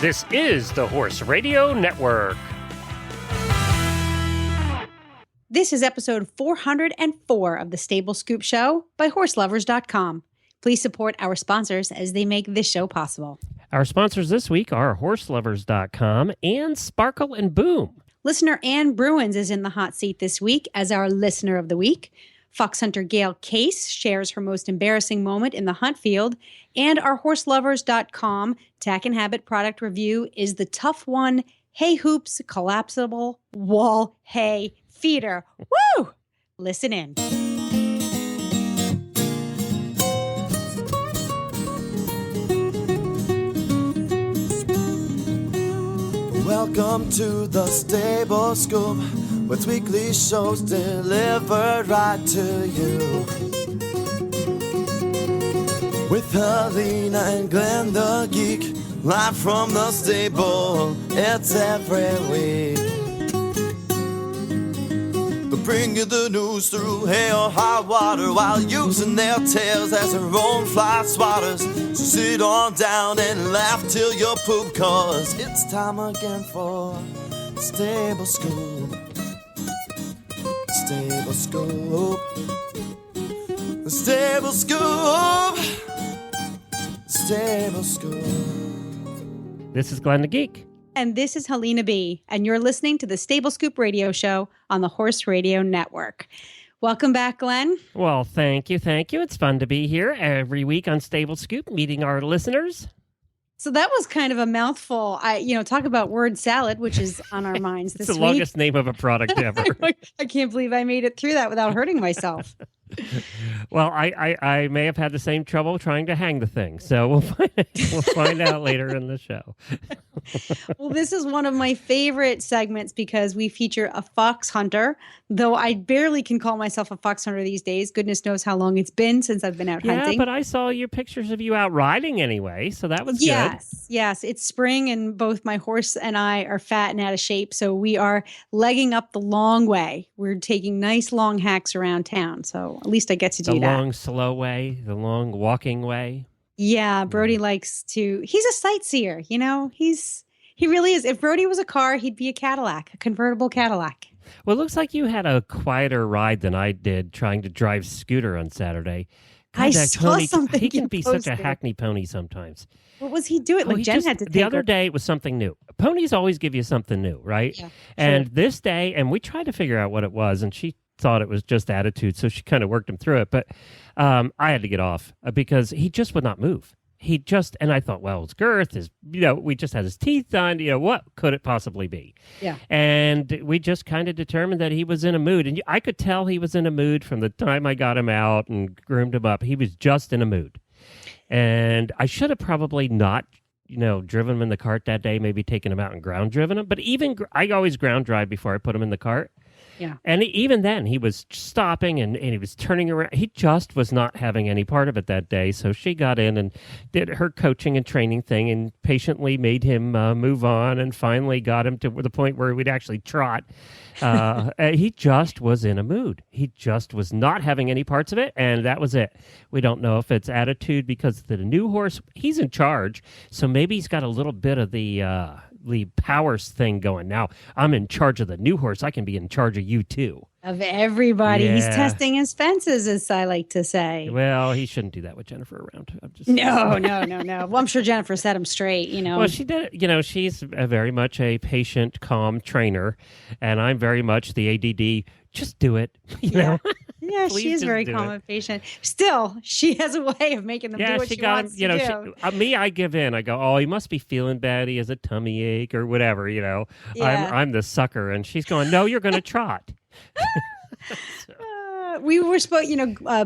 This is the Horse Radio Network. This is episode 404 of the Stable Scoop Show by HorseLovers.com. Please support our sponsors as they make this show possible. Our sponsors this week are HorseLovers.com and Sparkle and Boom. Listener Ann Bruins is in the hot seat this week as our Listener of the Week. Fox hunter Gail Case shares her most embarrassing moment in the hunt field. And our HorseLovers.com Tack and Habit product review is the Tough One Hay Hoops Collapsible Wall Hay Feeder. Woo! Listen in. Welcome to the Stable Scoop, with weekly shows delivered right to you. With Helena and Glenn the Geek, live from the stable, it's every week. They'll bring you the news through hail or high water, while using their tails as their own fly swatters. So sit on down and laugh till you poop, cause it's time again for Stable Scoop. Stable Scoop. The Stable Scoop. Stable Scoop. This is Glenn the Geek. And this is Helena B. And you're listening to the Stable Scoop Radio Show on the Horse Radio Network. Welcome back, Glenn. Well, thank you. It's fun to be here every week on Stable Scoop, meeting our listeners. So that was kind of a mouthful. Talk about word salad, which is on our minds this week. It's the longest name of a product ever. I can't believe I made it through that without hurting myself. Well, I may have had the same trouble trying to hang the thing, so we'll find out later in the show. Well, this is one of my favorite segments because we feature a fox hunter, though I barely can call myself a fox hunter these days. Goodness knows how long it's been since I've been out hunting. Yeah, but I saw your pictures of you out riding anyway, so that was good. Yes. It's spring, and both my horse and I are fat and out of shape, so we are legging up the long way. We're taking nice long hacks around town, so at least I get to do that. The long, slow way, the long walking way. Yeah, Brody likes to. He's a sightseer, you know. He really is. If Brody was a car, he'd be a Cadillac, a convertible Cadillac. Well, it looks like you had a quieter ride than I did trying to drive scooter on Saturday. God, I saw something. He can be posted. such a hackney pony sometimes. What was he doing? Like Jen had to take the other her. day it was something new. Ponies always give you something new, right? Yeah, and sure. This day, and we tried to figure out what it was, and she thought it was just attitude, so she kind of worked him through it. But I had to get off because he just would not move. And I thought, well, his girth is, we just had his teeth done. What could it possibly be? Yeah. And we just kind of determined that he was in a mood. And I could tell he was in a mood from the time I got him out and groomed him up. He was just in a mood. And I should have probably not, driven him in the cart that day, maybe taken him out and ground driven him. But I always ground drive before I put him in the cart. Yeah. And even then, he was stopping and he was turning around. He just was not having any part of it that day. So she got in and did her coaching and training thing and patiently made him move on and finally got him to the point where we'd actually trot. He just was in a mood. He just was not having any parts of it, and that was it. We don't know if it's attitude because the new horse, he's in charge, so maybe he's got a little bit of the powers thing going. Now, I'm in charge of the new horse. I can be in charge of you, too. Of everybody. Yeah. He's testing his fences, as I like to say. Well, he shouldn't do that with Jennifer around. No. Well, I'm sure Jennifer set him straight, Well, she did. She's very much a patient, calm trainer, and I'm very much the ADD. Just do it, you know? Yeah, she is very calm and patient. Still, she has a way of making them do what she wants to do. Me, I give in. I go, oh, he must be feeling bad. He has a tummy ache or whatever, Yeah. I'm the sucker. And she's going, no, you're going to trot. We were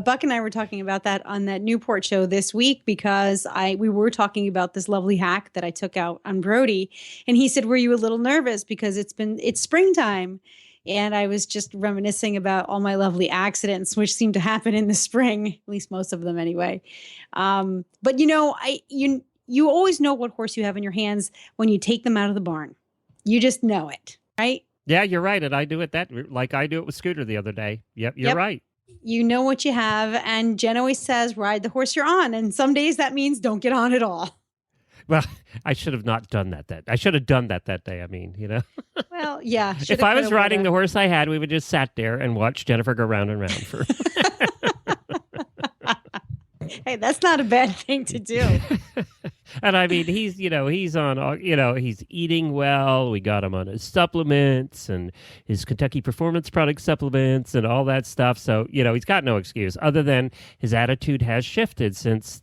Buck and I were talking about that on that Newport show this week because we were talking about this lovely hack that I took out on Brody. And he said, were you a little nervous because it's springtime? And I was just reminiscing about all my lovely accidents, which seem to happen in the spring, at least most of them anyway. But you always know what horse you have in your hands when you take them out of the barn. You just know it, right? Yeah, you're right. And I do it like I do it with Scooter the other day. Yep, you're right. You know what you have. And Jen always says, ride the horse you're on. And some days that means don't get on at all. Well, I should have not done that. I should have done that day. I mean, Well, yeah. if I was riding the horse I had, we would just sat there and watch Jennifer go round and round for. Hey, that's not a bad thing to do. And I mean, he's on, he's eating well. We got him on his supplements and his Kentucky Performance Product supplements and all that stuff. So, he's got no excuse other than his attitude has shifted since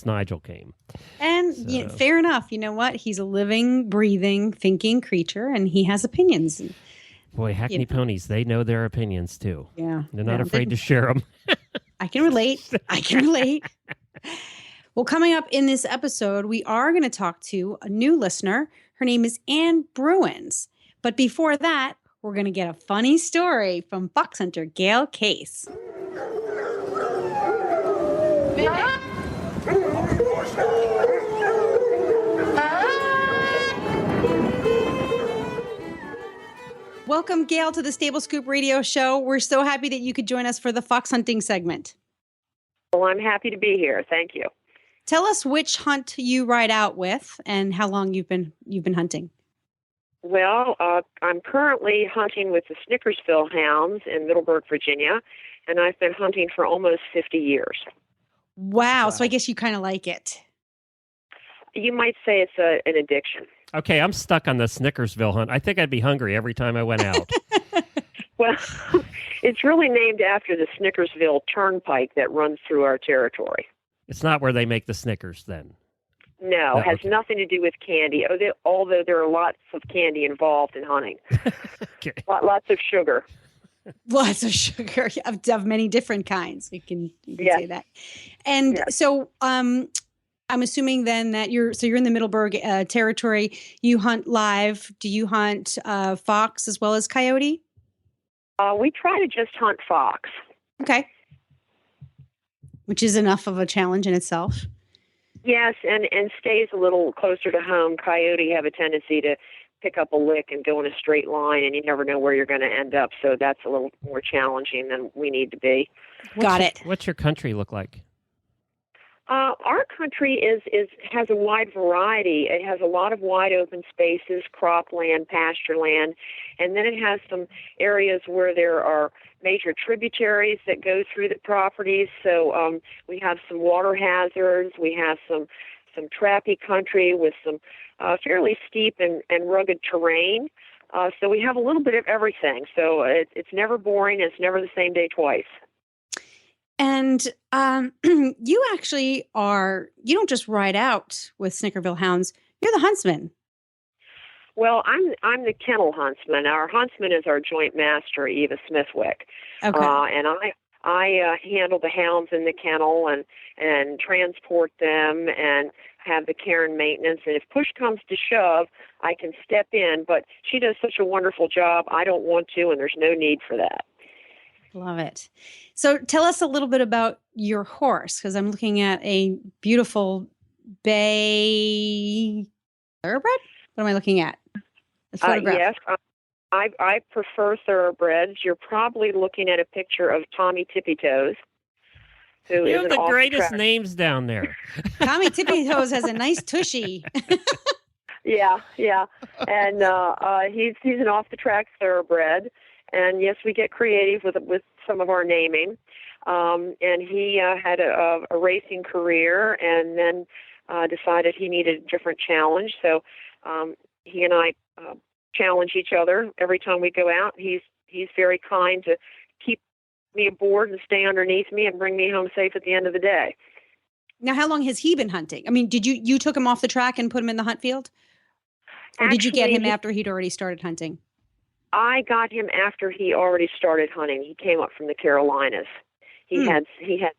Nigel came. And fair enough. You know what? He's a living, breathing, thinking creature, and he has opinions. Boy, Hackney ponies, they know their opinions too. Yeah. They're not afraid to share them. I can relate. Well, coming up in this episode, we are going to talk to a new listener. Her name is Ann Bruins. But before that, we're going to get a funny story from fox hunter Gail Case. Welcome, Gail, to the Stable Scoop Radio Show. We're so happy that you could join us for the fox hunting segment. Well, I'm happy to be here. Thank you. Tell us which hunt you ride out with and how long you've been hunting. Well, I'm currently hunting with the Snickersville Hounds in Middleburg, Virginia, and I've been hunting for almost 50 years. Wow. So I guess you kind of like it. You might say it's an addiction. Okay, I'm stuck on the Snickersville hunt. I think I'd be hungry every time I went out. Well, it's really named after the Snickersville Turnpike that runs through our territory. It's not where they make the Snickers, then. No, it has nothing to do with candy, although there are lots of candy involved in hunting. Okay. Lots of sugar. Lots of sugar of many different kinds. You can say that. And so I'm assuming then that you're in the Middleburg territory. You hunt live. Do you hunt fox as well as coyote? We try to just hunt fox. Okay. Which is enough of a challenge in itself. Yes, and stays a little closer to home. Coyote have a tendency to pick up a lick and go in a straight line, and you never know where you're going to end up. So that's a little more challenging than we need to be. Got it. What's your country look like? Our country has a wide variety. It has a lot of wide open spaces, cropland, pasture land, and then it has some areas where there are major tributaries that go through the properties. So we have some water hazards. We have some trappy country with some fairly steep and rugged terrain. So we have a little bit of everything. So it's never boring. It's never the same day twice. And you actually you don't just ride out with Snickerville Hounds, you're the huntsman. Well, I'm the kennel huntsman. Our huntsman is our joint master, Eva Smithwick. Okay. And I handle the hounds in the kennel and transport them and have the care and maintenance. And if push comes to shove, I can step in. But she does such a wonderful job, I don't want to, and there's no need for that. Love it. So tell us a little bit about your horse, because I'm looking at a beautiful bay thoroughbred. What am I looking at? Yes, I prefer thoroughbreds. You're probably looking at a picture of Tommy Tippy Toes. You have the greatest names down there. Tommy Tippy Toes has a nice tushy. Yeah. And he's an off-the-track thoroughbred. And yes, we get creative with some of our naming. And he had a racing career and then decided he needed a different challenge. So he and I challenge each other every time we go out. He's very kind to keep me aboard and stay underneath me and bring me home safe at the end of the day. Now, how long has he been hunting? I mean, did you took him off the track and put him in the hunt field? Or did you get him after he'd already started hunting? I got him after he already started hunting. He came up from the Carolinas. He had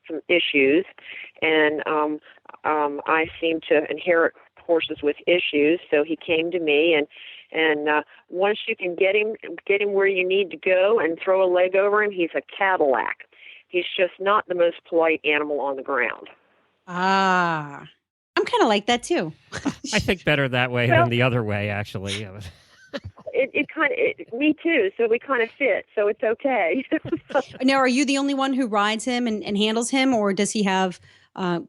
some issues, and I seemed to inherit horses with issues. So he came to me, and once you can get him where you need to go and throw a leg over him, he's a Cadillac. He's just not the most polite animal on the ground. Ah, I'm kind of like that too. I think better that way than the other way, actually. Me too. So we kind of fit. So it's okay. Now, are you the only one who rides him and handles him, or does he have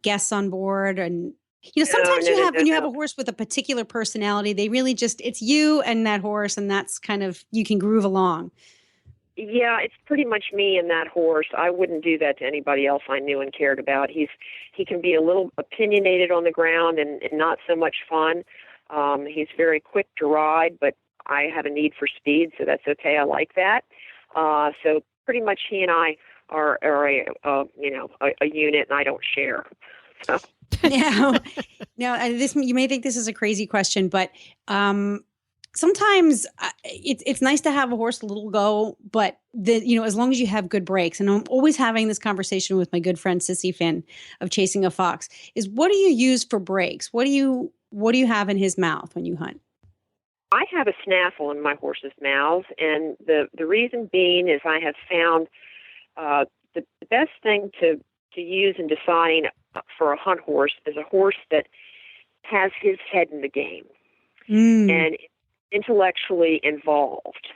guests on board? And Sometimes you have, when you have No. a horse with a particular personality, they really just, it's you and that horse, and that's kind of, you can groove along. Yeah, it's pretty much me and that horse. I wouldn't do that to anybody else I knew and cared about. He can be a little opinionated on the ground and not so much fun. He's very quick to ride, but I have a need for speed, so that's okay. I like that. So pretty much he and I are a unit, and I don't share. So. Now, this, you may think this is a crazy question, but sometimes it's nice to have a horse a little go, but as long as you have good breaks. And I'm always having this conversation with my good friend Sissy Finn of Chasing a Fox. Is what do you use for breaks? What do you have in his mouth when you hunt? I have a snaffle in my horse's mouth, and the reason being is I have found the best thing to use in deciding for a hunt horse is a horse that has his head in the game and intellectually involved.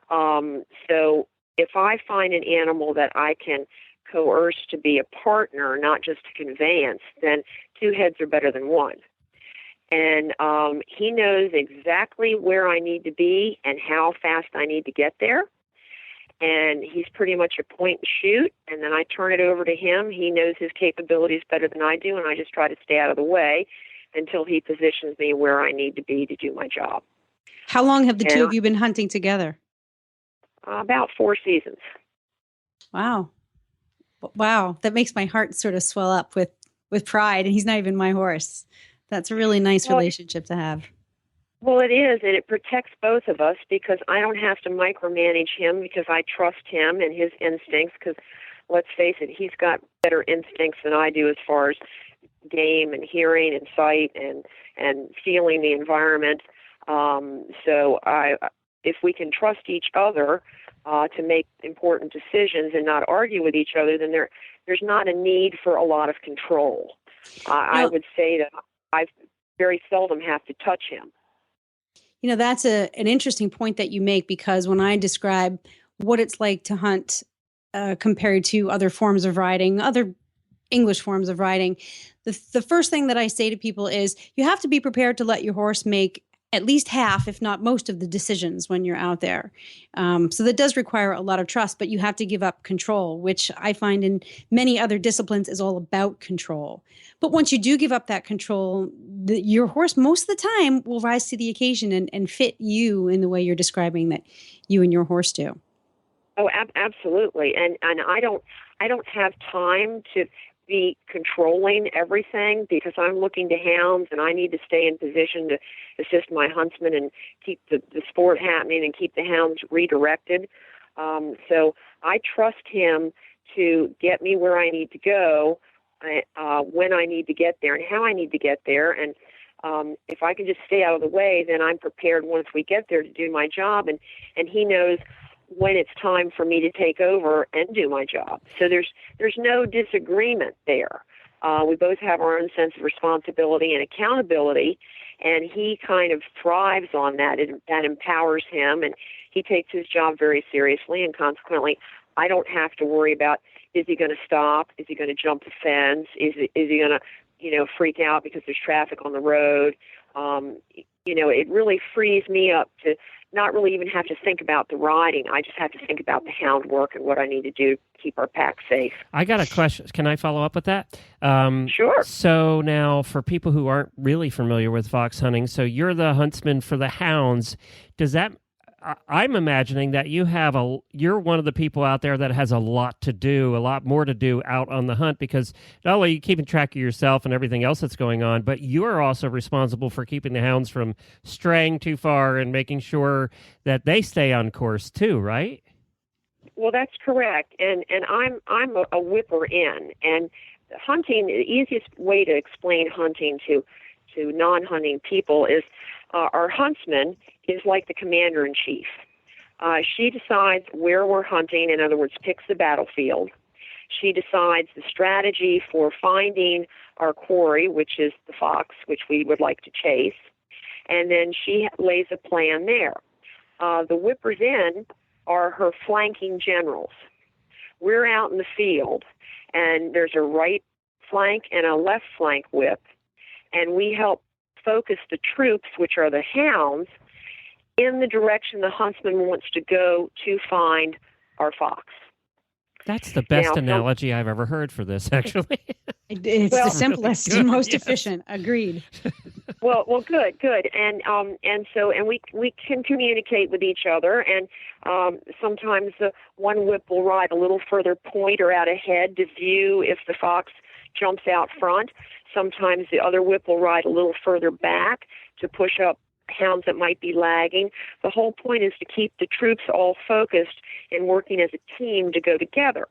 So if I find an animal that I can coerce to be a partner, not just a conveyance, then two heads are better than one. And he knows exactly where I need to be and how fast I need to get there. And he's pretty much a point and shoot, and then I turn it over to him. He knows his capabilities better than I do, and I just try to stay out of the way until he positions me where I need to be to do my job. How long have the two of you been hunting together? About 4 seasons. Wow. That makes my heart sort of swell up with pride, and he's not even my horse. That's a really nice relationship to have. Well, it is, and it protects both of us because I don't have to micromanage him because I trust him and his instincts because, let's face it, he's got better instincts than I do as far as game and hearing and sight and feeling the environment. So if we can trust each other to make important decisions and not argue with each other, then there's not a need for a lot of control. I would say that I very seldom have to touch him. That's an interesting point that you make, because when I describe what it's like to hunt compared to other forms of riding, other English forms of riding, the first thing that I say to people is you have to be prepared to let your horse make at least half, if not most, of the decisions when you're out there. So that does require a lot of trust, but you have to give up control, which I find in many other disciplines is all about control. But once you do give up that control, your horse most of the time will rise to the occasion and fit you in the way you're describing that you and your horse do. Oh, absolutely. And I don't have time to be controlling everything because I'm looking to hounds and I need to stay in position to assist my huntsman and keep the sport happening and keep the hounds redirected. So I trust him to get me where I need to go, when I need to get there and how I need to get there. And if I can just stay out of the way, then I'm prepared once we get there to do my job. And he knows when it's time for me to take over and do my job. So there's no disagreement there. We both have our own sense of responsibility and accountability, and he kind of thrives on that. That empowers him, and he takes his job very seriously, and consequently, I don't have to worry about, is he going to stop? Is he going to jump the fence? Is he going to, freak out because there's traffic on the road? It really frees me up to not really even have to think about the riding. I just have to think about the hound work and what I need to do to keep our pack safe. I got a question. Can I follow up with that? Sure. So now for people who aren't really familiar with fox hunting, so you're the huntsman for the hounds. Does that, I'm imagining that you're one of the people out there that has a lot more to do out on the hunt, because not only are you keeping track of yourself and everything else that's going on, but you're also responsible for keeping the hounds from straying too far and making sure that they stay on course too, right? Well, that's correct. And I'm a whipper in. And hunting, the easiest way to explain hunting to non-hunting people is our huntsman is like the commander-in-chief. She decides where we're hunting, in other words, picks the battlefield. She decides the strategy for finding our quarry, which is the fox, which we would like to chase, and then she lays a plan there. The whippers in are her flanking generals. We're out in the field, and there's a right flank and a left flank whip, and we help focus the troops, which are the hounds, in the direction the huntsman wants to go to find our fox. That's the best analogy I've ever heard for this, actually. It's the simplest really and most yes. efficient. Agreed. Well, good, and we can communicate with each other, and sometimes one whip will ride a little further point or out ahead to view if the fox jumps out front. Sometimes the other whip will ride a little further back to push up hounds that might be lagging. The whole point is to keep the troops all focused and working as a team to go together.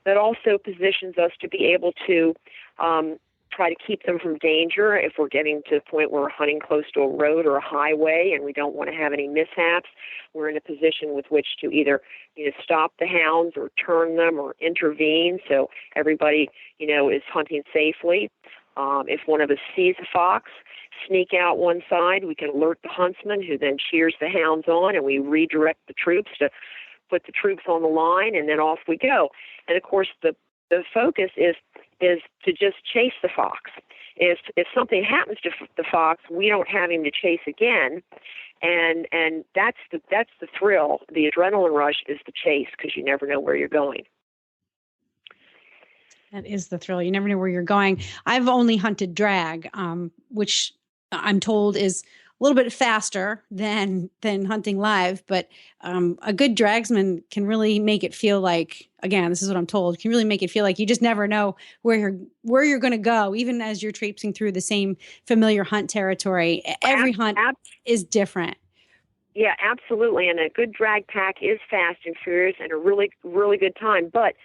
That also positions us to be able to try to keep them from danger if we're getting to the point where we're hunting close to a road or a highway and we don't want to have any mishaps. We're in a position with which to either stop the hounds or turn them or intervene so everybody is hunting safely. If one of us sees a fox sneak out one side, we can alert the huntsman, who then cheers the hounds on, and we redirect the troops to put the troops on the line, and then off we go. And of course, the focus is to just chase the fox. If something happens to the fox, we don't have him to chase again, and that's the thrill. The adrenaline rush is the chase, because you never know where you're going. That is the thrill. You never know where you're going. I've only hunted drag, which I'm told is a little bit faster than hunting live, but a good dragsman can really make it feel like, again, this is what I'm told, can really make it feel like you just never know where you're going to go, even as you're traipsing through the same familiar hunt territory. Every hunt is different. Yeah, absolutely. And a good drag pack is fast and furious and a really, really good time. But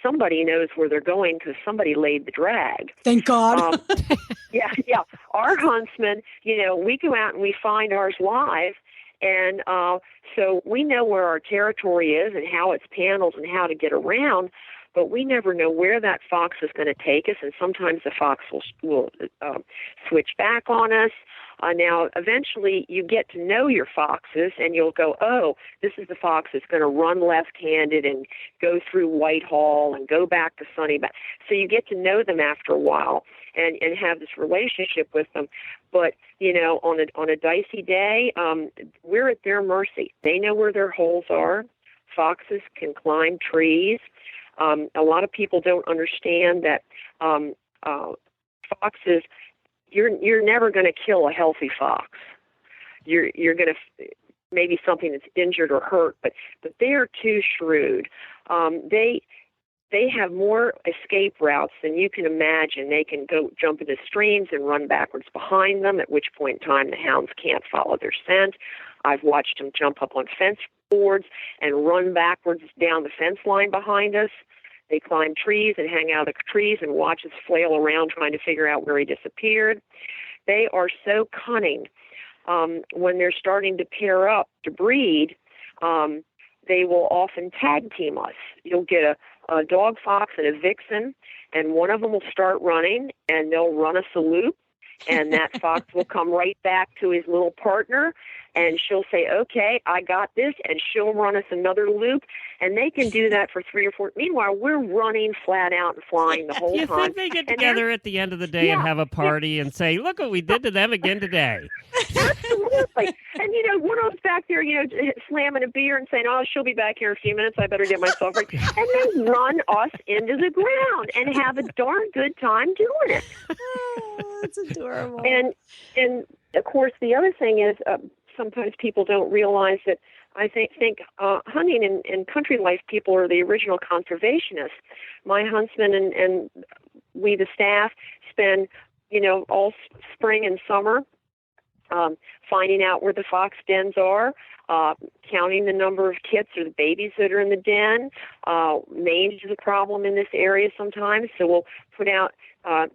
somebody knows where they're going because somebody laid the drag. Thank God. Yeah. Our huntsmen, we go out and we find ours live. And so we know where our territory is and how it's paneled and how to get around, but we never know where that fox is going to take us. And sometimes the fox will switch back on us. Now, eventually, you get to know your foxes, and you'll go, oh, this is the fox that's going to run left-handed and go through Whitehall and go back to Sunnybank. So you get to know them after a while and have this relationship with them. But, on a dicey day, we're at their mercy. They know where their holes are. Foxes can climb trees. A lot of people don't understand that foxes, you're never going to kill a healthy fox. You're going to maybe something that's injured or hurt, but they are too shrewd. They have more escape routes than you can imagine. They can go jump into streams and run backwards behind them, at which point in time the hounds can't follow their scent. I've watched them jump up on fence boards and run backwards down the fence line behind us. They climb trees and hang out of the trees and watch us flail around trying to figure out where he disappeared. They are so cunning. When they're starting to pair up to breed, they will often tag team us. You'll get a dog fox and a vixen, and one of them will start running, and they'll run us a loop, and that fox will come right back to his little partner, and she'll say, okay, I got this, and she'll run us another loop, and they can do that for 3 or 4. Meanwhile, we're running flat out and flying the whole You time. think they get together at the end of the day and have a party and say, look what we did to them again today? Absolutely. And, one of them's back there, slamming a beer and saying, oh, she'll be back here in a few minutes. I better get myself ready. And they run us into the ground and have a darn good time doing it. Oh, that's adorable. And of course, the other thing is sometimes people don't realize that I think hunting and country life people are the original conservationists. My huntsman and we, the staff, spend, all spring and summer finding out where the fox dens are, counting the number of kits or the babies that are in the den. Mange is a problem in this area sometimes, so we'll put out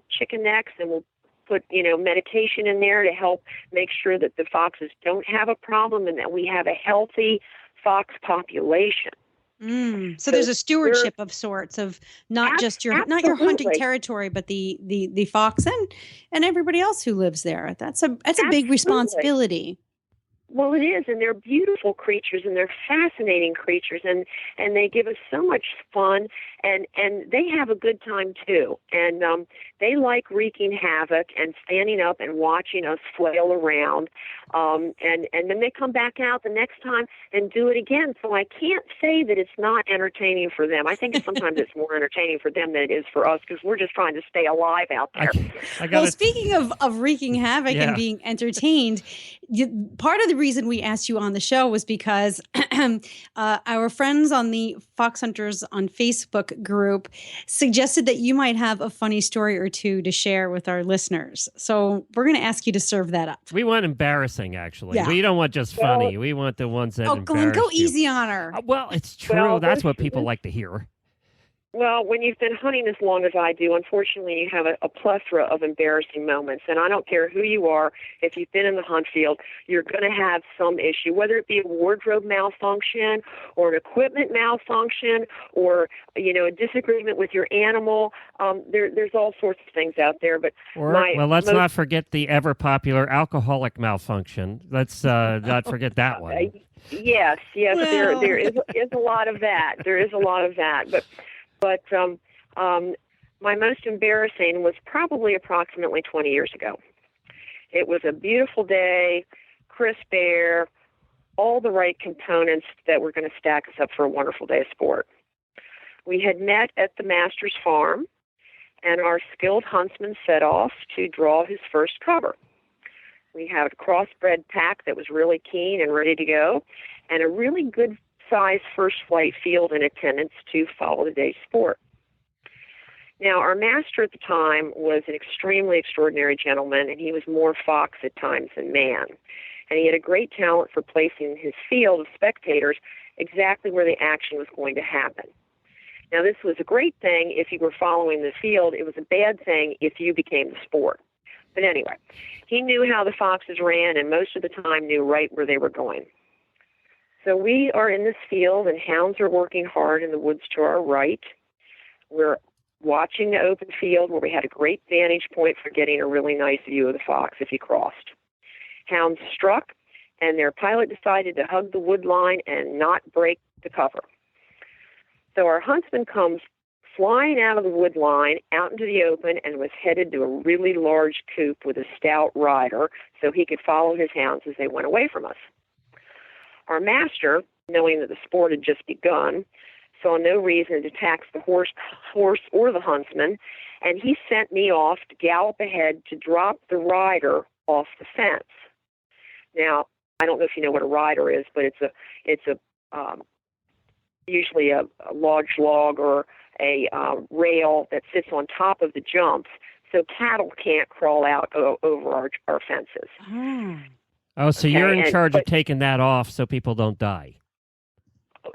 chicken necks and we'll put, medication in there to help make sure that the foxes don't have a problem and that we have a healthy fox population. So there's a stewardship of sorts of not just your hunting territory, but the fox and everybody else who lives there. That's a big responsibility. Well, it is, and they're beautiful creatures, and they're fascinating creatures, and they give us so much fun, and they have a good time too, and they like wreaking havoc and standing up and watching us flail around, and then they come back out the next time and do it again. So I can't say that it's not entertaining for them. I think sometimes it's more entertaining for them than it is for us, because we're just trying to stay alive out there. Well, speaking of wreaking havoc and being entertained, part of the reason we asked you on the show was because our friends on the Fox Hunters on Facebook group suggested that you might have a funny story or two to share with our listeners. So we're going to ask you to serve that up. We want embarrassing, actually. Yeah. we don't want just funny. We want the ones that embarrass Glenn, go you. easy on her. Well, it's true. Well, that's what people like to hear. Well, when you've been hunting as long as I do, unfortunately, you have a plethora of embarrassing moments. And I don't care who you are, if you've been in the hunt field, you're going to have some issue, whether it be a wardrobe malfunction or an equipment malfunction or, a disagreement with your animal. There's all sorts of things out there. But let's not forget the ever-popular alcoholic malfunction. Let's not forget that one. Yes, well, there is a lot of that. There is a lot of that. But my most embarrassing was probably approximately 20 years ago. It was a beautiful day, crisp air, all the right components that were going to stack us up for a wonderful day of sport. We had met at the master's farm, and our skilled huntsman set off to draw his first cover. We had a crossbred pack that was really keen and ready to go, and a really good size first flight field in attendance to follow the day's sport. Now, our master at the time was an extremely extraordinary gentleman, and he was more fox at times than man. And he had a great talent for placing his field of spectators exactly where the action was going to happen. Now, this was a great thing if you were following the field. It was a bad thing if you became the sport. But anyway, he knew how the foxes ran, and most of the time knew right where they were going. So we are in this field, and hounds are working hard in the woods to our right. We're watching the open field where we had a great vantage point for getting a really nice view of the fox if he crossed. Hounds struck, and their pilot decided to hug the wood line and not break the cover. So our huntsman comes flying out of the wood line out into the open and was headed to a really large coop with a stout rider so he could follow his hounds as they went away from us. Our master, knowing that the sport had just begun, saw no reason to tax the horse or the huntsman, and he sent me off to gallop ahead to drop the rider off the fence. Now, I don't know if you know what a rider is, but it's usually a large log or a rail that sits on top of the jumps, so cattle can't crawl out over our fences. Oh, so you're in charge of taking that off so people don't die.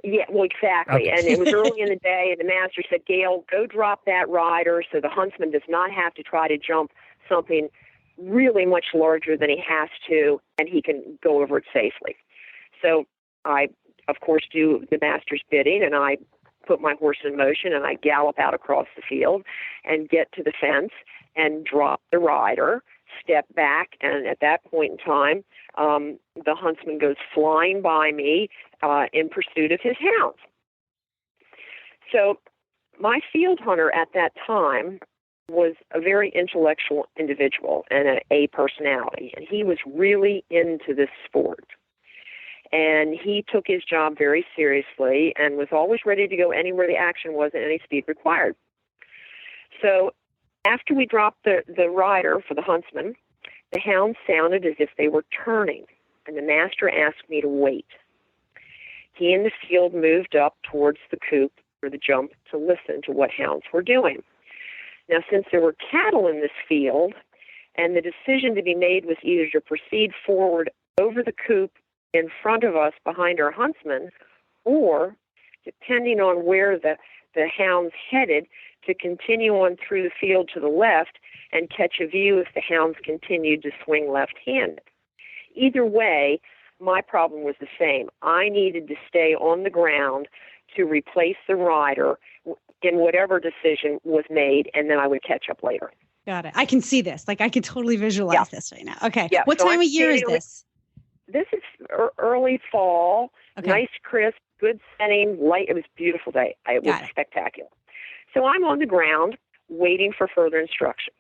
Yeah, well, exactly. Okay. And it was early in the day, and the master said, Gail, go drop that rider so the huntsman does not have to try to jump something really much larger than he has to, and he can go over it safely. So I, of course, do the master's bidding, and I put my horse in motion, and I gallop out across the field and get to the fence and drop the rider, step back, and at that point in time, the huntsman goes flying by me in pursuit of his hounds. So my field hunter at that time was a very intellectual individual and an A personality, and he was really into this sport. And he took his job very seriously and was always ready to go anywhere the action was at any speed required. So after we dropped the rider for the huntsman, the hounds sounded as if they were turning, and the master asked me to wait. He and the field moved up towards the coop or the jump to listen to what hounds were doing. Now, since there were cattle in this field, and the decision to be made was either to proceed forward over the coop in front of us behind our huntsman, or, depending on where the hounds headed, to continue on through the field to the left and catch a view if the hounds continued to swing left-handed. Either way, my problem was the same. I needed to stay on the ground to replace the rider in whatever decision was made, and then I would catch up later. Got it. I can see this. Like, I can totally visualize this right now. Okay. Yeah. What time of year is this? this is early fall, Okay. nice, crisp, good setting, light. It was a beautiful day. It was spectacular. So I'm on the ground waiting for further instruction.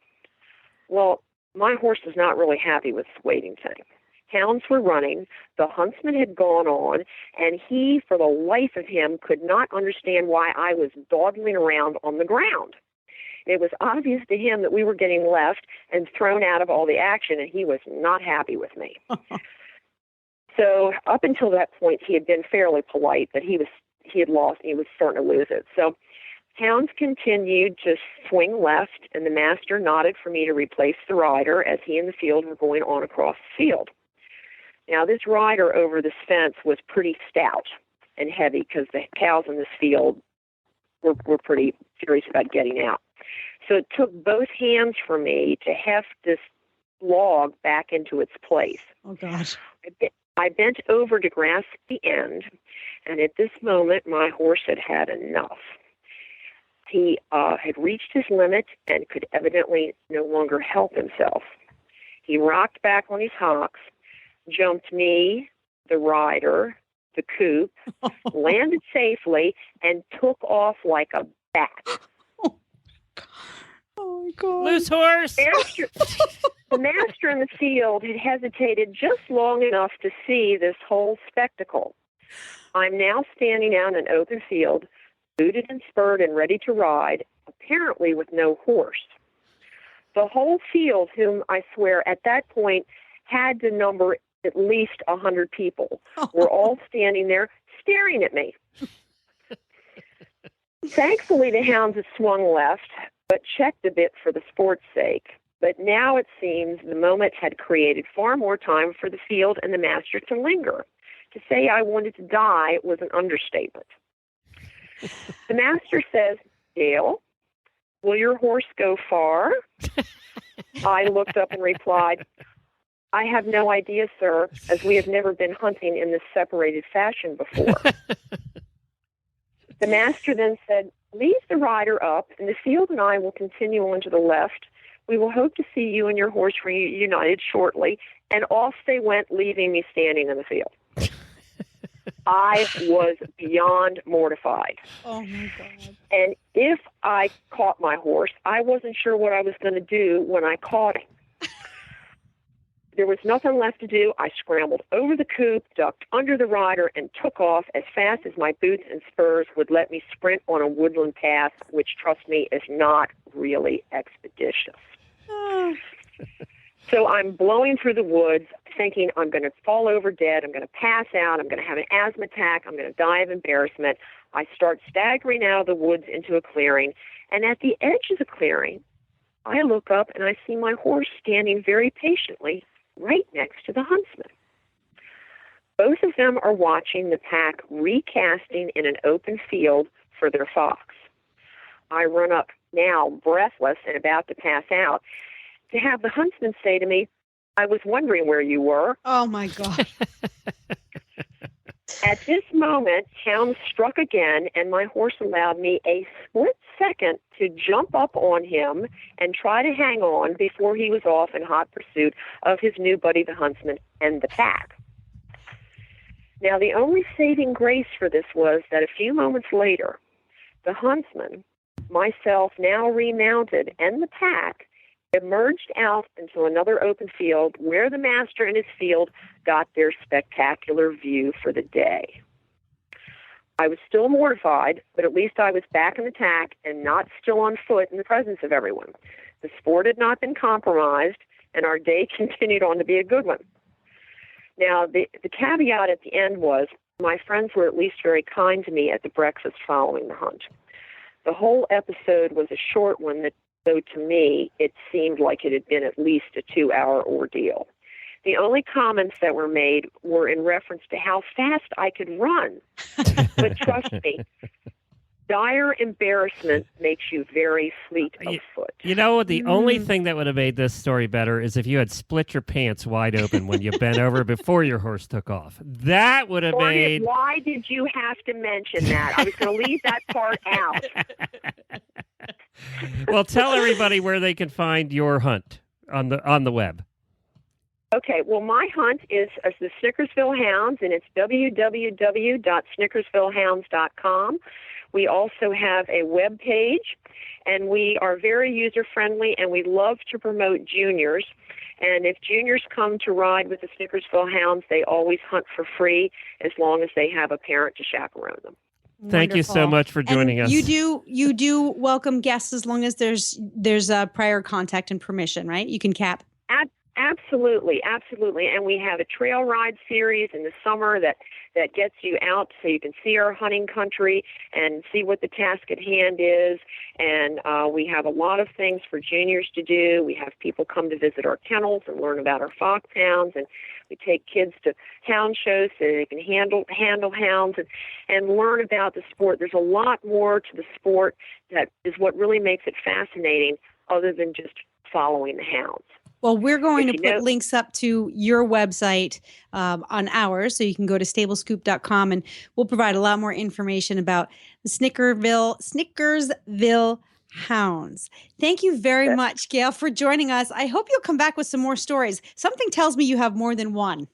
Well, my horse was not really happy with this waiting thing. Hounds were running, the huntsman had gone on, and he, for the life of him, could not understand why I was dawdling around on the ground. It was obvious to him that we were getting left and thrown out of all the action, and he was not happy with me. So up until that point, he had been fairly polite, but he had lost, he was starting to lose it. So hounds continued to swing left, and the master nodded for me to replace the rider as he and the field were going on across the field. Now, this rider over this fence was pretty stout and heavy because the cows in this field were pretty serious about getting out. So it took both hands for me to heft this log back into its place. Oh, gosh. I bent over to grasp the end, and at this moment, my horse had had enough. He had reached his limit and could evidently no longer help himself. He rocked back on his hocks, jumped me, the rider, the coop, landed safely, and took off like a bat. Oh, my God. Loose horse. The master in the field had hesitated just long enough to see this whole spectacle. I'm now standing out in an open field, booted and spurred and ready to ride, apparently with no horse. The whole field, whom I swear at that point had to number at least 100 people, were all standing there staring at me. Thankfully, the hounds had swung left, but checked a bit for the sport's sake. But now it seems the moment had created far more time for the field and the master to linger. To say I wanted to die was an understatement. The master says, "Dale, will your horse go far?" I looked up and replied, "I have no idea, sir, as we have never been hunting in this separated fashion before." The master then said, "Leave the rider up, and the field and I will continue on to the left. We will hope to see you and your horse reunited shortly." And off they went, leaving me standing in the field. I was beyond mortified. Oh, my God. And if I caught my horse, I wasn't sure what I was going to do when I caught him. There was nothing left to do. I scrambled over the coop, ducked under the rider, and took off as fast as my boots and spurs would let me sprint on a woodland path, which, trust me, is not really expeditious. So I'm blowing through the woods, thinking I'm going to fall over dead, I'm going to pass out, I'm going to have an asthma attack, I'm going to die of embarrassment. I start staggering out of the woods into a clearing, and at the edge of the clearing, I look up and I see my horse standing very patiently right next to the huntsman. Both of them are watching the pack recasting in an open field for their fox. I run up now, breathless and about to pass out, to have the huntsman say to me, "I was wondering where you were." Oh, my God. At this moment, hounds struck again, and my horse allowed me a split second to jump up on him and try to hang on before he was off in hot pursuit of his new buddy, the huntsman, and the pack. Now, the only saving grace for this was that a few moments later, the huntsman, myself now remounted, and the pack emerged out into another open field where the master and his field got their spectacular view for the day. I was still mortified, but at least I was back in the tack and not still on foot in the presence of everyone. The sport had not been compromised, and our day continued on to be a good one. Now, the caveat at the end was my friends were at least very kind to me at the breakfast following the hunt. The whole episode was a short one that, though to me, it seemed like it had been at least a 2-hour ordeal. The only comments that were made were in reference to how fast I could run. But trust me, dire embarrassment makes you very fleet of foot. You know, the only thing that would have made this story better is if you had split your pants wide open when you bent over before your horse took off. That would have made... Why did you have to mention that? I was going to leave that part out. Well, tell everybody where they can find your hunt on the web. Okay, well, my hunt is the Snickersville Hounds, and it's www.snickersvillehounds.com. We also have a web page, and we are very user-friendly, and we love to promote juniors. And if juniors come to ride with the Snickersville Hounds, they always hunt for free as long as they have a parent to chaperone them. Thank you so Wonderful. much for joining And us. you do welcome guests as long as there's a prior contact and permission, right? You can cap. Absolutely. And we have a trail ride series in the summer that gets you out so you can see our hunting country and see what the task at hand is. And we have a lot of things for juniors to do. We have people come to visit our kennels and learn about our foxhounds, and we take kids to hound shows so they can handle hounds and learn about the sport. There's a lot more to the sport that is what really makes it fascinating other than just following the hounds. Well, we're going to put links up to your website on ours, so you can go to stablescoop.com, and we'll provide a lot more information about the Snickersville Hounds. Thank you very much, Gail, for joining us. I hope you'll come back with some more stories. Something tells me you have more than one.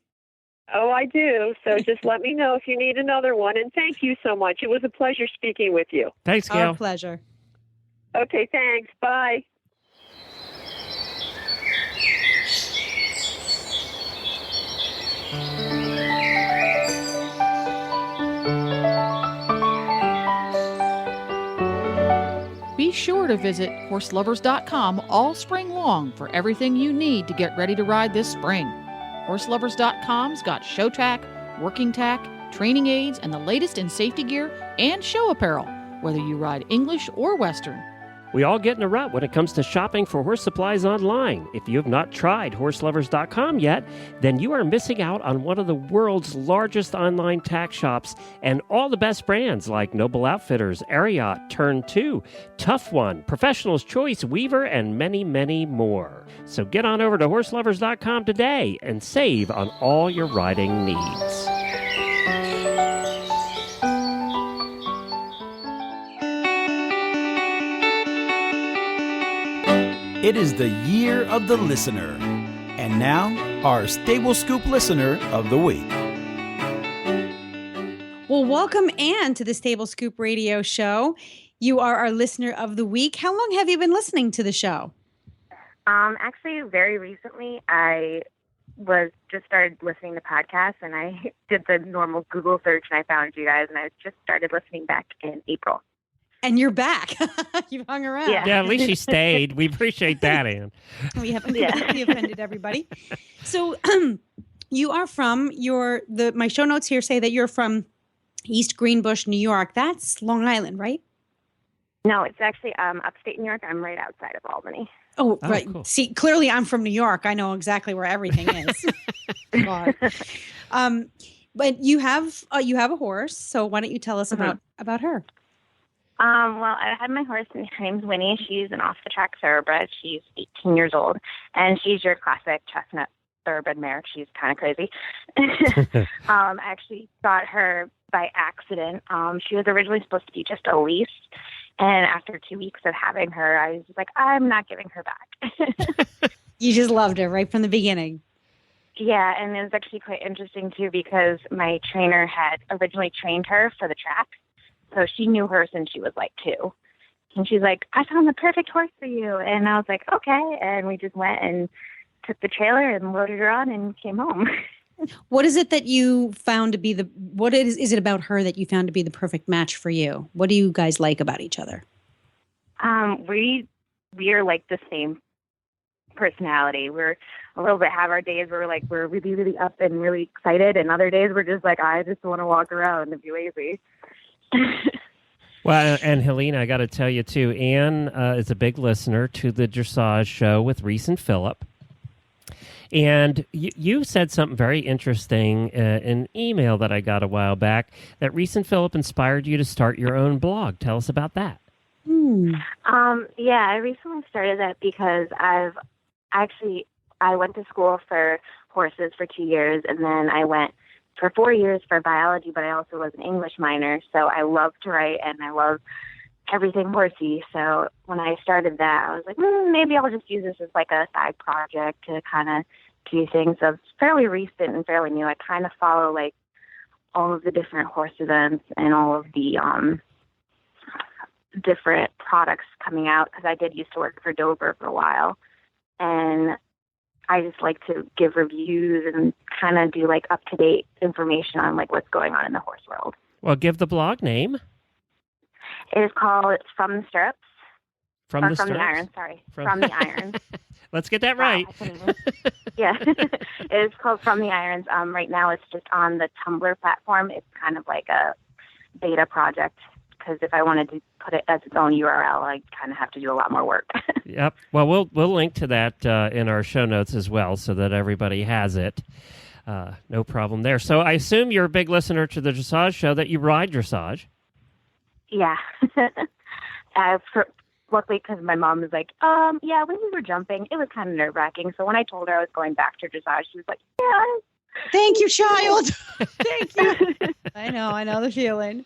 Oh, I do. So just let me know if you need another one. And thank you so much. It was a pleasure speaking with you. Thanks, Gail. Our pleasure. Okay, thanks. Bye. Be sure to visit horselovers.com all spring long for everything you need to get ready to ride this spring. Horselovers.com's got show tack, working tack, training aids, and the latest in safety gear and show apparel, whether you ride English or Western. We all get in a rut when it comes to shopping for horse supplies online. If you have not tried horselovers.com yet, then you are missing out on one of the world's largest online tack shops and all the best brands like Noble Outfitters, Ariat, Turn 2, Tough One, Professional's Choice, Weaver, and many, many more. So get on over to horselovers.com today and save on all your riding needs. It is the year of the listener. And now, our Stable Scoop listener of the week. Well, welcome, Ann, to the Stable Scoop radio show. You are our listener of the week. How long have you been listening to the show? Actually, very recently, I just started listening to podcasts, and I did the normal Google search, and I found you guys, and I just started listening back in April. And you're back. You've hung around. Yeah. Yeah, at least you stayed. We appreciate that, Ann. We haven't completely offended everybody. So you are from my show notes here say that you're from East Greenbush, New York. That's Long Island, right? No, it's actually upstate New York. I'm right outside of Albany. Oh, right. Cool. See, clearly I'm from New York. I know exactly where everything is. God. But you have a horse. So why don't you tell us about her? Well, I had my horse, and her name's Winnie. She's an off-the-track thoroughbred. She's 18 years old, and she's your classic chestnut thoroughbred mare. She's kind of crazy. I actually got her by accident. She was originally supposed to be just a lease, and after 2 weeks of having her, I was like, I'm not giving her back. You just loved her right from the beginning. Yeah, and it was actually quite interesting, too, because my trainer had originally trained her for the track. So she knew her since she was like 2. And she's like, I found the perfect horse for you. And I was like, okay. And we just went and took the trailer and loaded her on and came home. What is it that you found to be what is it about her that you found to be the perfect match for you? What do you guys like about each other? We are like the same personality. We're a little bit, have our days where we're really, really up and really excited. And other days we're just like, I just want to walk around and be lazy. Well, and Helena, I got to tell you too, Ann is a big listener to the Dressage show with Reese and Phillip. And you said something very interesting in an email that I got a while back, that Reese and Phillip inspired you to start your own blog. Tell us about that. Yeah, I recently started that because I went to school for horses for 2 years, and then I went for 4 years for biology, but I also was an English minor, so I love to write, and I love everything horsey. So when I started that, I was like, maybe I'll just use this as like a side project to kind of few things of fairly recent and fairly new. I kind of follow like all of the different horse events and all of the different products coming out, because I did used to work for Dover for a while, and I just like to give reviews and kind of do like up-to-date information on like what's going on in the horse world. Well, give the blog name. It is called From the Stirrups. From the Irons, sorry. From the Irons. Let's get that right. Wow, yeah. It is called From the Irons. Right now it's just on the Tumblr platform. It's kind of like a beta project, because if I wanted to put it as its own URL, I kind of have to do a lot more work. Yep. Well, we'll link to that in our show notes as well, so that everybody has it. No problem there. So I assume you're a big listener to the dressage show, that you ride dressage. Yeah. Luckily, because my mom was like, yeah, when we were jumping, it was kind of nerve-wracking. So when I told her I was going back to dressage, she was like, yeah. Thank you, child. Thank you. I know the feeling.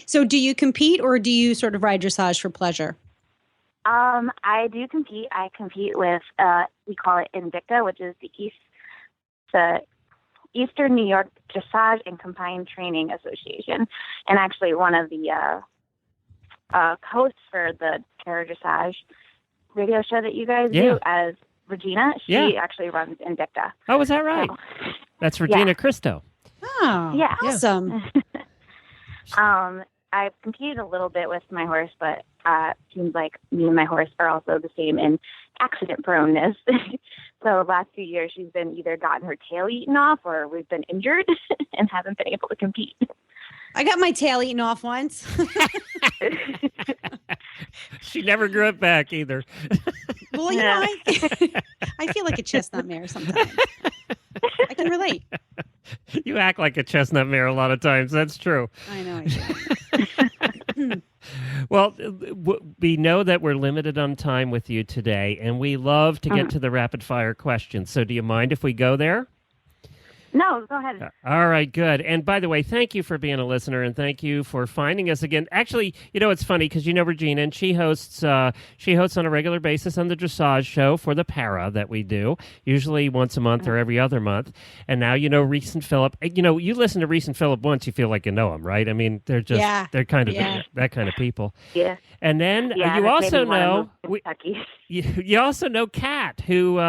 So do you compete, or do you sort of ride dressage for pleasure? I do compete. I compete with, we call it Invicta, which is the Eastern New York Dressage and Combined Training Association. And actually one of the hosts for the Terra Dressage radio show that you guys do as Regina, she actually runs Invicta. Oh, is that right? So, that's Regina Cristo. Oh, yeah. Awesome. I've competed a little bit with my horse, but it seems like me and my horse are also the same in accident proneness. So the last few years, she's been either gotten her tail eaten off, or we've been injured and haven't been able to compete. I got my tail eaten off once. She never grew it back either. Well, you know, I feel like a chestnut mare sometimes. I can relate. You act like a chestnut mare a lot of times. That's true. I know I do. Well, we know that we're limited on time with you today, and we love to get to the rapid fire questions. So do you mind if we go there? No, go ahead. All right, good. And by the way, thank you for being a listener, and thank you for finding us again. Actually, you know, it's funny because you know Regina, and she hosts on a regular basis on the dressage show for the para that we do, usually once a month or every other month. And now you know Reese and Phillip. You know, you listen to Reese and Phillip once, you feel like you know them, right? I mean, they're just they're kind of that kind of people. Yeah. And then you also know you also know Kat, who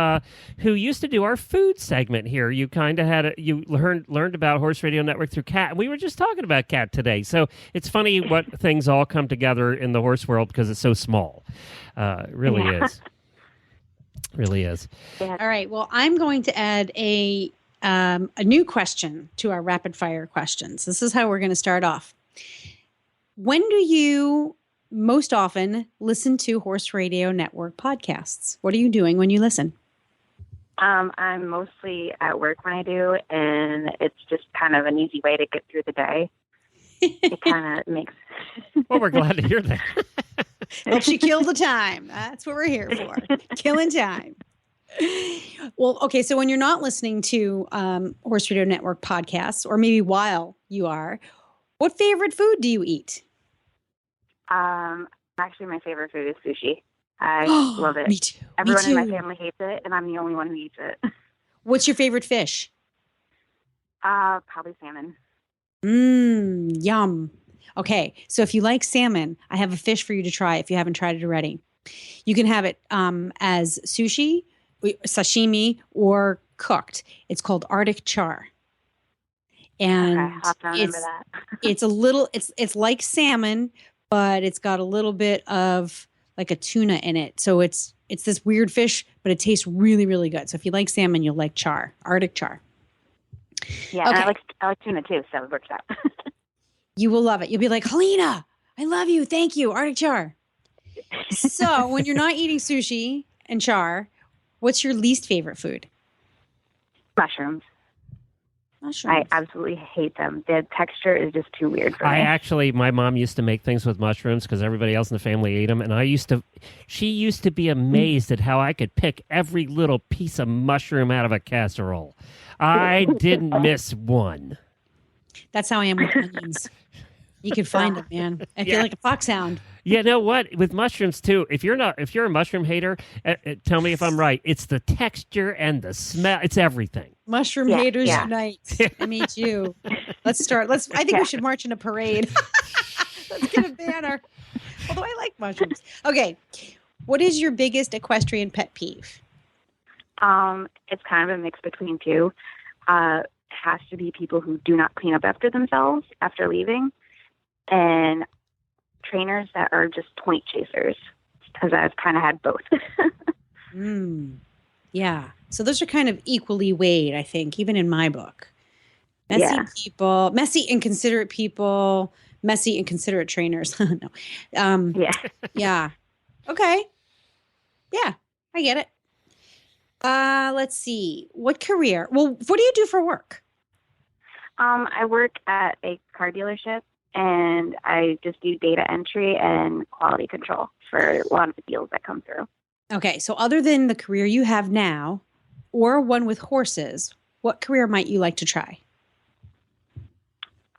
used to do our food segment here. You kind of had you learned about Horse Radio Network through Kat, and we were just talking about Kat today. So it's funny what things all come together in the horse world because it's so small. It really is. Really is. Yeah. All right. Well, I'm going to add a new question to our rapid fire questions. This is how we're going to start off. When do you most often listen to Horse Radio Network podcasts? What are you doing when you listen? I'm mostly at work when I do, and it's just kind of an easy way to get through the day. It kind of makes... Well, we're glad to hear that. Helps you kill the time. That's what we're here for. Killing time. Well, okay, so when you're not listening to Horse Radio Network podcasts, or maybe while you are, what favorite food do you eat? Actually, my favorite food is sushi. I love it. Me too. Everyone in my family hates it, and I'm the only one who eats it. What's your favorite fish? Probably salmon. Yum. Okay, so if you like salmon, I have a fish for you to try if you haven't tried it already. You can have it as sushi, sashimi, or cooked. It's called Arctic char. And I'll have to remember that. It's a little, it's like salmon, but it's got a little bit of like a tuna in it. So it's this weird fish, but it tastes really, really good. So if you like salmon, you'll like char, Arctic char. Yeah, okay. And I like tuna too, so it works out. You will love it. You'll be like, Helena, I love you. Thank you, Arctic char. So when you're not eating sushi and char, what's your least favorite food? Mushrooms. I absolutely hate them. The texture is just too weird for me. My mom used to make things with mushrooms because everybody else in the family ate them. And she used to be amazed at how I could pick every little piece of mushroom out of a casserole. I didn't miss one. That's how I am with onions. You can find them, man. I feel like a foxhound. You know what? With mushrooms too, if you're a mushroom hater, tell me if I'm right. It's the texture and the smell. It's everything. Mushroom haters unite. I meet you. Let's start. I think we should march in a parade. Let's get a banner. Although I like mushrooms. Okay. What is your biggest equestrian pet peeve? It's kind of a mix between two. It has to be people who do not clean up after themselves after leaving, and trainers that are just point chasers, because I've kind of had both. Yeah. So those are kind of equally weighed, I think, even in my book. Messy people, messy, inconsiderate people, messy, inconsiderate trainers. No. Yeah. Okay. Yeah, I get it. Let's see. What career? Well, what do you do for work? I work at a car dealership, and I just do data entry and quality control for a lot of the deals that come through. Okay, so other than the career you have now, or one with horses, what career might you like to try?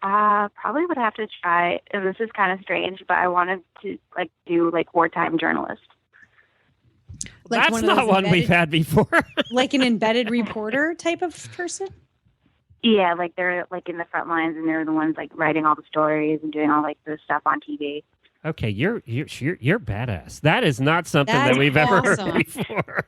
Probably would have to try, and this is kind of strange, but I wanted to do wartime journalist. Like That's not one we've had before. Like an embedded reporter type of person? Yeah, they're in the front lines, and they're the ones writing all the stories and doing all the stuff on TV. Okay, you're badass. That is not something that we've ever heard before.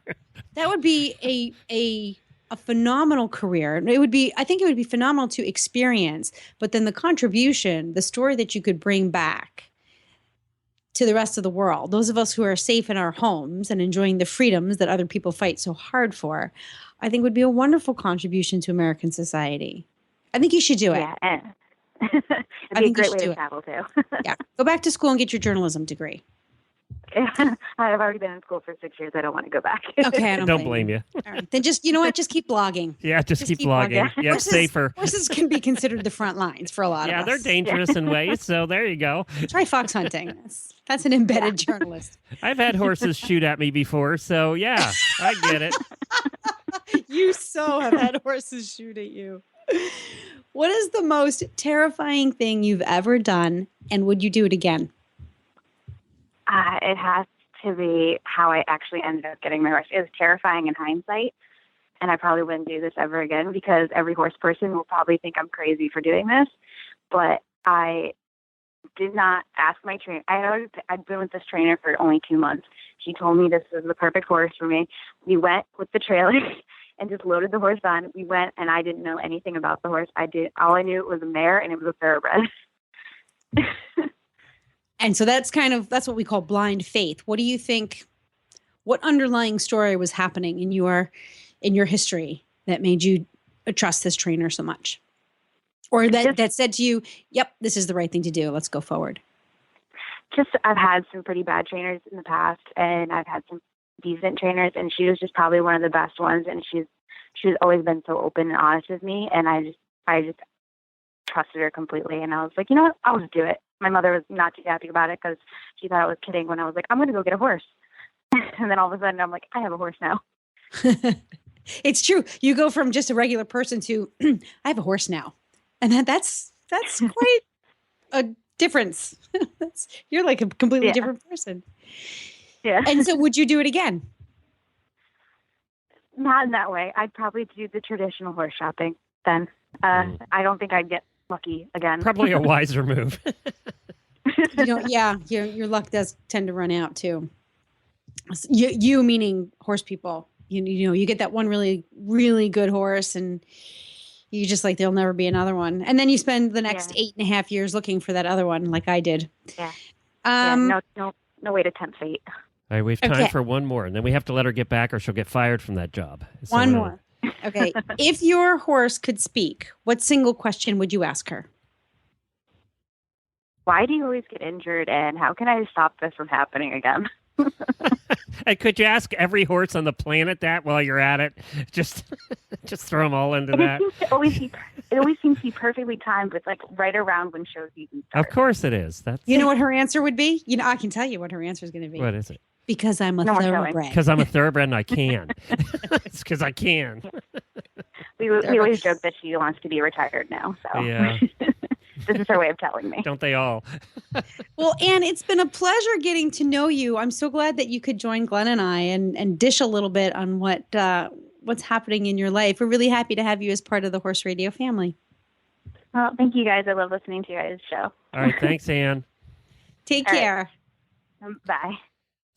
That would be a phenomenal career. I think it would be phenomenal to experience, but then the contribution, the story that you could bring back to the rest of the world, those of us who are safe in our homes and enjoying the freedoms that other people fight so hard for, I think would be a wonderful contribution to American society. I think you should do it. Yeah, it'd be a great way to travel too. Yeah, go back to school and get your journalism degree. I've already been in school for 6 years. I don't want to go back. Okay, I don't blame you. All right, then just keep blogging. Yeah, just keep blogging. Yeah, horses, safer. Horses can be considered the front lines for a lot of us. Yeah, they're dangerous in ways. So there you go. Try fox hunting. That's an embedded journalist. I've had horses shoot at me before, so yeah, I get it. You so have had horses shoot at you. What is the most terrifying thing you've ever done, and would you do it again? It has to be how I actually ended up getting my horse. It was terrifying in hindsight, and I probably wouldn't do this ever again because every horse person will probably think I'm crazy for doing this. But I did not ask my trainer. I'd been with this trainer for only 2 months. She told me this was the perfect horse for me. We went with the trailer and just loaded the horse on. We went, and I didn't know anything about the horse. All I knew it was a mare, and it was a thoroughbred. And so that's what we call blind faith. What do you think? What underlying story was happening in your history that made you trust this trainer so much, or that said to you, "Yep, this is the right thing to do. Let's go forward." I've had some pretty bad trainers in the past, and I've had some decent trainers, and she was just probably one of the best ones. And she's always been so open and honest with me, and I just trusted her completely. And I was like, you know what, I'll just do it. My mother was not too happy about it because she thought I was kidding when I was like, I'm going to go get a horse. And then all of a sudden I'm like, I have a horse now. It's true. You go from just a regular person to I have a horse now. And that's quite a difference. You're like a completely different person. Yeah. And so would you do it again? Not in that way. I'd probably do the traditional horse shopping then. I don't think I'd get lucky again. Probably a wiser move. Your luck does tend to run out too. You meaning horse people. You get that one really, really good horse, and you just like there'll never be another one. And then you spend the next 8.5 years looking for that other one, like I did. Yeah. No way to tempt fate. All right, we have time for one more, and then we have to let her get back, or she'll get fired from that job. One more. Okay. If your horse could speak, what single question would you ask her? Why do you always get injured, and how can I stop this from happening again? Hey, could you ask every horse on the planet that while you're at it? Just throw them all into that. It always seems to be perfectly timed with right around when show season starts. Of course it is. You know what her answer would be? I can tell you what her answer is going to be. What is it? Because I'm a thoroughbred. Because I'm a thoroughbred and I can. It's because I can. We always joke that she wants to be retired now. So. Yeah. this is her way of telling me. Don't they all? Well, Anne, it's been a pleasure getting to know you. I'm so glad that you could join Glenn and I and dish a little bit on what's happening in your life. We're really happy to have you as part of the Horse Radio family. Well, thank you guys. I love listening to you guys' show. All right. Thanks, Anne. Take All right. care. Bye.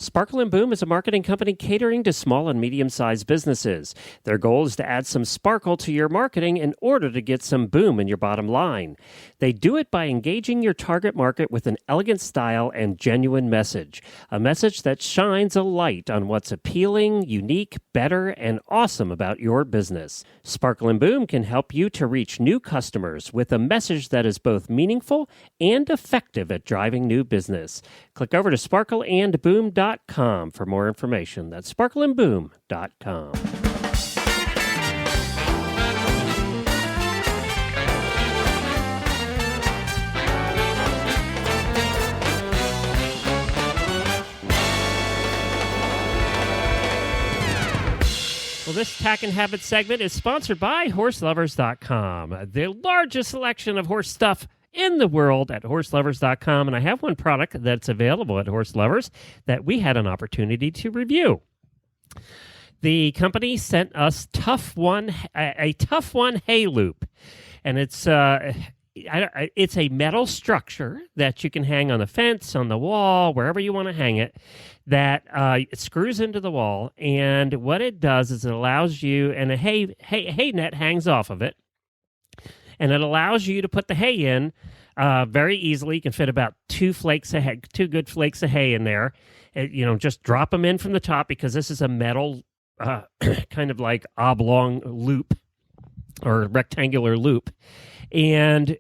Sparkle and Boom is a marketing company catering to small and medium-sized businesses. Their goal is to add some sparkle to your marketing in order to get some boom in your bottom line. They do it by engaging your target market with an elegant style and genuine message, a message that shines a light on what's appealing, unique, better, and awesome about your business. Sparkle and Boom can help you to reach new customers with a message that is both meaningful and effective at driving new business. Click over to sparkleandboom.com for more information. That's sparkleandboom.com. Well, this Tack and Habit segment is sponsored by HorseLovers.com, the largest selection of horse stuff in the world at horselovers.com. And I have one product that's available at Horse Lovers that we had an opportunity to review. The company sent us a Tough One hay loop, and it's a metal structure that you can hang on the fence, on the wall, wherever you want to hang it, that it screws into the wall. And what it does is it allows you, and a hay net hangs off of it, and it allows you to put the hay in very easily. You can fit about two good flakes of hay in there. Just drop them in from the top, because this is a metal kind of like oblong loop or rectangular loop. And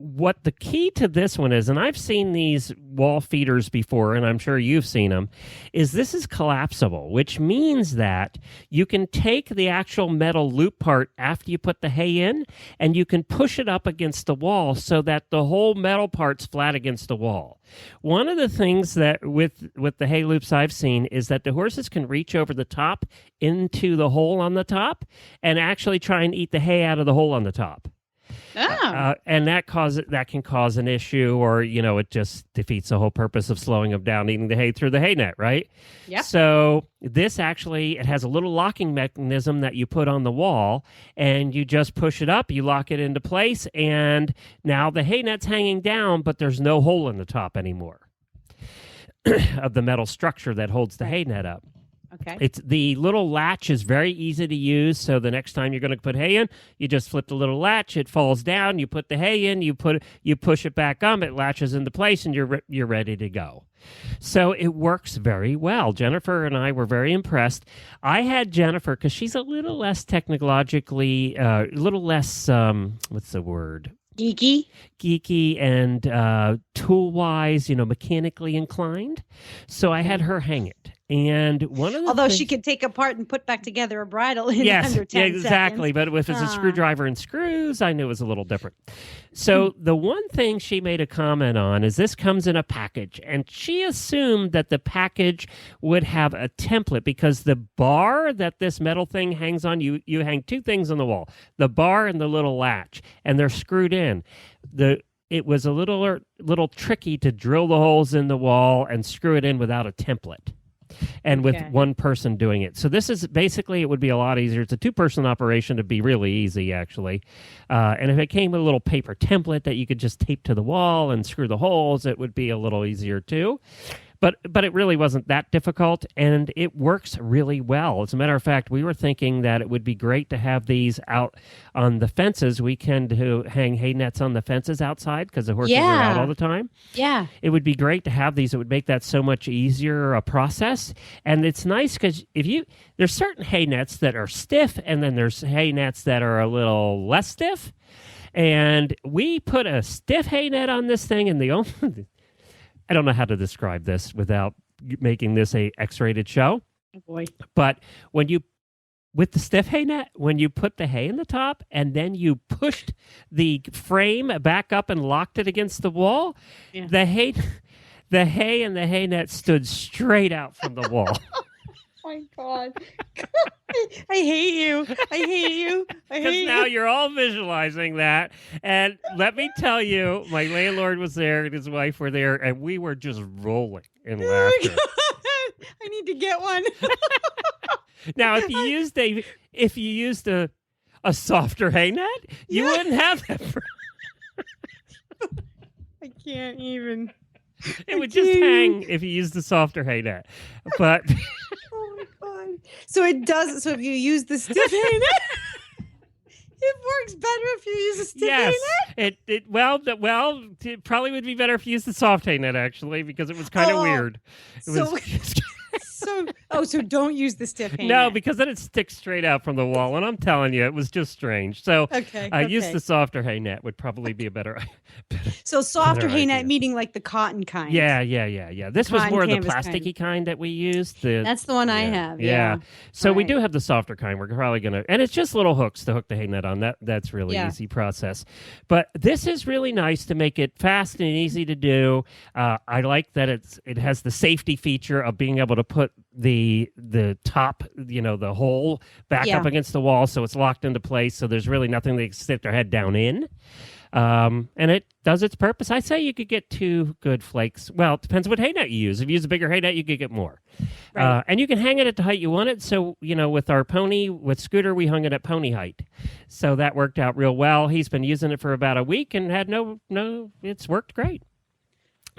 what the key to this one is, and I've seen these wall feeders before, and I'm sure you've seen them, is this is collapsible, which means that you can take the actual metal loop part after you put the hay in, and you can push it up against the wall so that the whole metal part's flat against the wall. One of the things that with the hay loops I've seen is that the horses can reach over the top into the hole on the top and actually try and eat the hay out of the hole on the top. Oh. And that can cause an issue, or it just defeats the whole purpose of slowing them down eating the hay through the hay net, right? Yep. So this it has a little locking mechanism that you put on the wall, and you just push it up, you lock it into place, and now the hay net's hanging down, but there's no hole in the top anymore of the metal structure that holds the hay net up. Okay. It's the little latch is very easy to use. So the next time you're going to put hay in, you just flip the little latch. It falls down. You put the hay in. You push it back up. It latches into place, and you're ready to go. So it works very well. Jennifer and I were very impressed. I had Jennifer because she's a little less technologically, a little less what's the word? Geeky and tool-wise, mechanically inclined. So I had her hang it. And one of the Although she could take apart and put back together a bridle in under 10 exactly. seconds. But if it's a screwdriver and screws, I knew it was a little different. So the one thing she made a comment on is this comes in a package. And she assumed that the package would have a template, because the bar that this metal thing hangs on, you hang two things on the wall, the bar and the little latch, and they're screwed in. It was a little tricky to drill the holes in the wall and screw it in without a template, and with one person doing it. So this is basically, it would be a lot easier. It's a two-person operation. To be really easy, actually. And if it came with a little paper template that you could just tape to the wall and screw the holes, it would be a little easier too. But it really wasn't that difficult, and it works really well. As a matter of fact, we were thinking that it would be great to have these out on the fences. We can hang hay nets on the fences outside because the horses are out all the time. Yeah. It would be great to have these. It would make that so much easier a process. And it's nice because there's certain hay nets that are stiff, and then there's hay nets that are a little less stiff. And we put a stiff hay net on this thing, and the only... I don't know how to describe this without making this a X-rated show. Oh boy. But with the stiff hay net, when you put the hay in the top and then you pushed the frame back up and locked it against the wall, the hay and the hay net stood straight out from the wall. Oh my God. I hate you. I hate you. I Because hate now you. you're all visualizing that. And let me tell you, my landlord was there and his wife were there, and we were just rolling in Oh my laughter. God. I need to get one. Now, if you used a softer hay net, you wouldn't have that. I can't even. It would just hang if you used the softer hay net. But Oh my God. So it does. So if you use the stiff hay net, it works better if you use a stiff yes, hay net. it probably would be better if you used the soft hay net actually, because it was kind of Oh, weird. It so- was So don't use the stiff hay no, net. because then it sticks straight out from the wall, and I'm telling you, it was just strange. So Okay. use okay. the softer hay net would probably be a better. So softer better hay net, idea. meaning like the cotton kind. Yeah. This was Cotton more of the canvas kind. plasticky kind that we used. That's the one I have. Yeah. So we Right. do have the softer kind. We're probably gonna, and it's just little hooks to hook the hay net on. That's really Yeah. easy process. But this is really nice to make it fast and easy to do. I like that it has the safety feature of being able to put the top, the hole back Yeah. up against the wall, so it's locked into place. So there's really nothing they can stick their head down in. And it does its purpose. I say you could get 2 good flakes. Well, it depends what hay net you use. If you use a bigger hay net, you could get more. Right. And you can hang it at the height you want it. So, with our pony, with Scooter, we hung it at pony height. So that worked out real well. He's been using it for about a week and had it's worked great.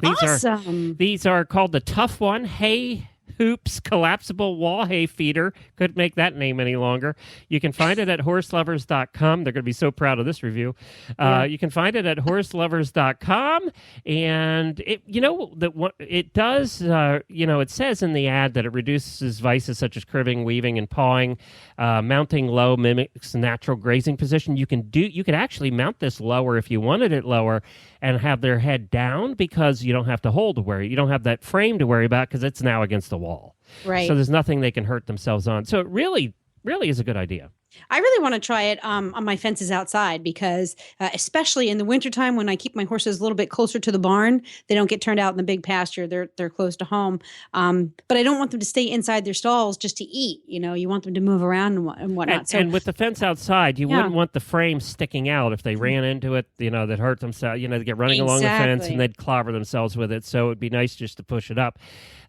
Awesome. These are called the Tough One Hay Hoops Collapsible Wall Hay Feeder. Couldn't make that name any longer. You can find it at horselovers.com. They're going to be so proud of this review. You can find it at horselovers.com. And it does, it says in the ad that it reduces vices such as cribbing, weaving, and pawing. Mounting low mimics natural grazing position. You could actually mount this lower if you wanted it lower and have their head down, because you don't have to hold to worry. You don't have that frame to worry about because it's now against the wall. Right. So there's nothing they can hurt themselves on. So it really, really is a good idea. I really want to try it on my fences outside because especially in the wintertime when I keep my horses a little bit closer to the barn, they don't get turned out in the big pasture. They're close to home. But I don't want them to stay inside their stalls just to eat. You want them to move around and whatnot. And with the fence outside, you Yeah. wouldn't want the frame sticking out if they ran into it, that hurt themselves. They get running along the fence Exactly. and they'd clobber themselves with it. So it'd be nice just to push it up.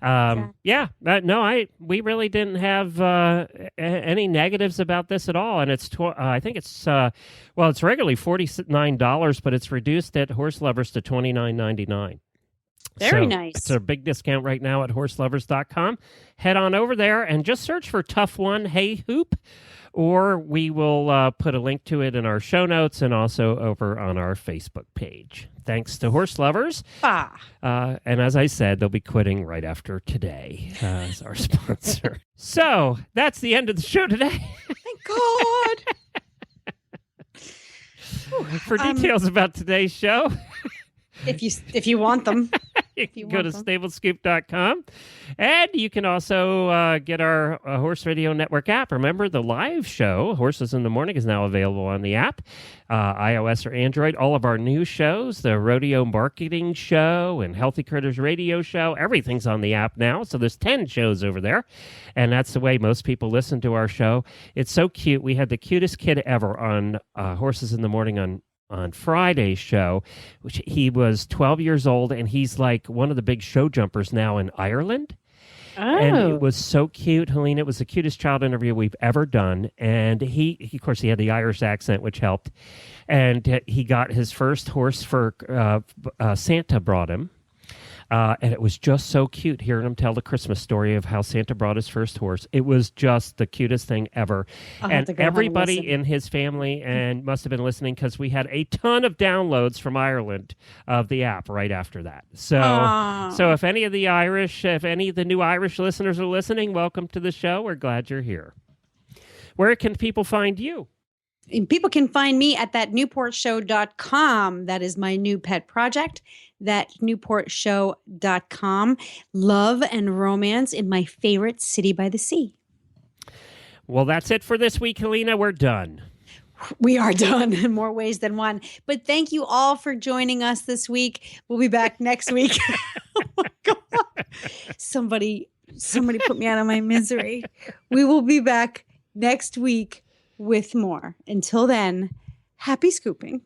We really didn't have any negatives about this at all. And it's I think it's it's regularly $49, but it's reduced at Horse Lovers to $29.99. Very So nice. It's a big discount right now at horselovers.com. Head on over there and just search for Tough One Hay Hoop, or we will put a link to it in our show notes and also over on our Facebook page. Thanks to Horse Lovers. And as I said, they'll be quitting right after today as our sponsor. So that's the end of the show today. Thank God. For details about today's show, If you want them. you you can go to want stablescoop.com. And you can also get our Horse Radio Network app. Remember, the live show, Horses in the Morning, is now available on the app, iOS or Android. All of our new shows, the Rodeo Marketing Show and Healthy Critters Radio Show, everything's on the app now. So there's 10 shows over there. And that's the way most people listen to our show. It's so cute. We had the cutest kid ever on Horses in the Morning on Friday's show, which he was 12 years old, and he's like one of the big show jumpers now in Ireland. And it was so cute, Helene. It was the cutest child interview we've ever done. And he of course, he had the Irish accent, which helped. And he got his first horse for Santa brought him. And it was just so cute hearing him tell the Christmas story of how Santa brought his first horse. It was just the cutest thing ever. I'll have And to go home and everybody listen. in his family and must have been listening because we had a ton of downloads from Ireland of the app right after that. So if any of the new Irish listeners are listening, welcome to the show. We're glad you're here. Where can people find you? And people can find me at thatnewportshow.com. That is my new pet project, thatnewportshow.com. Love and romance in my favorite city by the sea. Well, that's it for this week, Helena. We're done. We are done in more ways than one. But thank you all for joining us this week. We'll be back next week. Oh my God. Somebody put me out of my misery. We will be back next week with more. Until then, happy scooping.